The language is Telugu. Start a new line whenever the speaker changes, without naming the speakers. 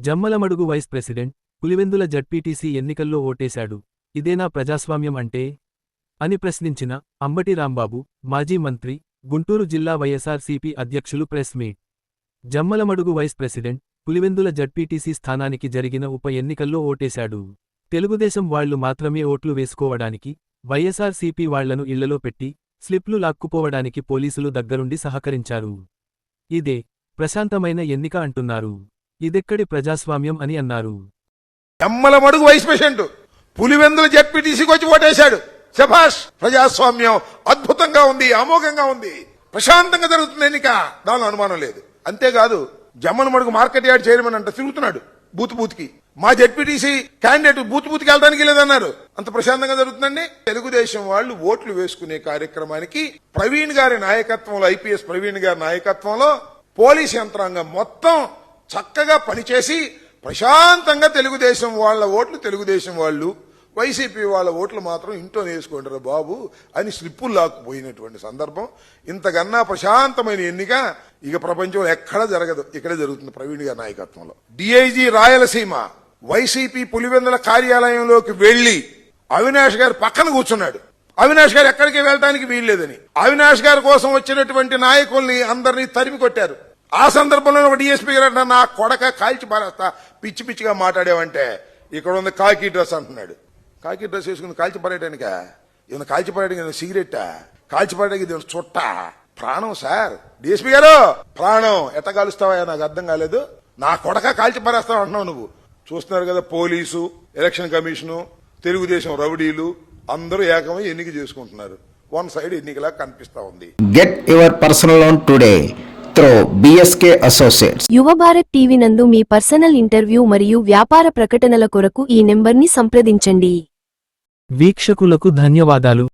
Jammalamadugu vice president Pulivendula ZPTC ఎన్నికల్లో ఓటేశాడు. ఇదేనా ప్రజాస్వామ్యం అంటే? అని ప్రశ్నించిన అంబటి రాంబాబు, మాజీ మంత్రి, గుంటూరు జిల్లా వైఎస్ఆర్సీపీ అధ్యక్షులు press meet. Jammalamadugu vice president Pulivendula ZPTC స్థానానికి జరిగిన ఉప ఎన్నికల్లో ఓటేశాడు. తెలుగుదేశం వాళ్లు మాత్రమే ఓట్లు వేసుకోవడానికి, వైఎస్ఆర్సీపీ వాళ్లను ఇళ్లలో పెట్టి స్లిప్లు లాక్కుపోవడానికి పోలీసులు దగ్గరుండి సహకరించారు. ఇదే ప్రశాంతమైన ఎన్నిక అంటున్నారు. ఇదెక్కడి ప్రజాస్వామ్యం అని అన్నారు.
జమ్మలమడుగు వైస్ ప్రెసిడెంట్ పులివెందుల జడ్పీటీసీకి వచ్చి ఓటేశాడు. శభాష్! ప్రజాస్వామ్యం అద్భుతంగా ఉంది, అమోఘంగా ఉంది, ప్రశాంతంగా జరుగుతుంది ఎన్నిక, దానిలో అనుమానం లేదు. అంతేకాదు జమ్మలమడుగు మార్కెట్ యార్డ్ చైర్మన్ అంట తిరుగుతున్నాడు బూత్కి. మా జడ్పీటీసీ క్యాండిడేట్ బూత్కి వెళ్ళడానికి లేదన్నారు. అంత ప్రశాంతంగా జరుగుతుందండి. తెలుగుదేశం వాళ్ళు ఓట్లు వేసుకునే కార్యక్రమానికి ప్రవీణ్ గారి నాయకత్వంలో, ఐపీఎస్ ప్రవీణ్ గారి నాయకత్వంలో పోలీస్ యంత్రాంగం మొత్తం చక్కగా పనిచేసి ప్రశాంతంగా తెలుగుదేశం వాళ్ళ ఓట్లు తెలుగుదేశం వాళ్ళు, వైసీపీ వాళ్ళ ఓట్లు మాత్రం ఇంట్లో వేసుకుంటారు బాబు అని స్లిప్పులు లాక్కుపోయినటువంటి సందర్భం. ఇంతకన్నా ప్రశాంతమైన ఎన్నిక ఇక ప్రపంచంలో ఎక్కడా జరగదు. ఇక్కడే జరుగుతుంది ప్రవీణ్ గారి నాయకత్వంలో. డిఐజీ రాయలసీమ వైసీపీ పులివెందుల కార్యాలయంలోకి వెళ్లి అవినాష్ గారు పక్కన కూర్చున్నాడు. అవినాష్ గారు ఎక్కడికి వెళ్ళడానికి వీల్లేదని అవినాష్ గారి కోసం వచ్చినటువంటి నాయకుల్ని అందరినీ తరిమి కొట్టారు. ఆ సందర్భంలో ఒక డిఎస్పీ గారు నా కొడక కాల్చి పారేస్తా, పిచ్చి పిచ్చిగా మాట్లాడావంటే ఇక్కడ ఉంది కాకి డ్రెస్ అంటున్నాడు. కాకి డ్రెస్ వేసుకుని కాల్చి పారేయడానిక? ఏమైనా కాల్చి పారేయడానికి సిగరెట్టా? కాల్చి పారేయడానికి ఇది చుట్ట? ప్రాణం సార్. డిఎస్పీ గారు ప్రాణం ఎట్ట కాలుస్తావా? నాకు అర్థం కాలేదు. నా కొడక కాల్చి పారేస్తావు అంటున్నావు నువ్వు. చూస్తున్నారు కదా, పోలీసు, ఎలక్షన్ కమిషను, తెలుగుదేశం రౌడీలు అందరూ ఏకమై ఎన్నిక చేసుకుంటున్నారు. వన్ సైడ్ ఎన్నికలా కనిపిస్తా ఉంది.
Get your personal loan today through BSK associates.
యువ భారత్ టీవీ నందు మీ పర్సనల్ ఇంటర్వ్యూ మరియు వ్యాపార ప్రకటనల కొరకు ఈ నెంబర్ని సంప్రదించండి.
వీక్షకులకు ధన్యవాదాలు.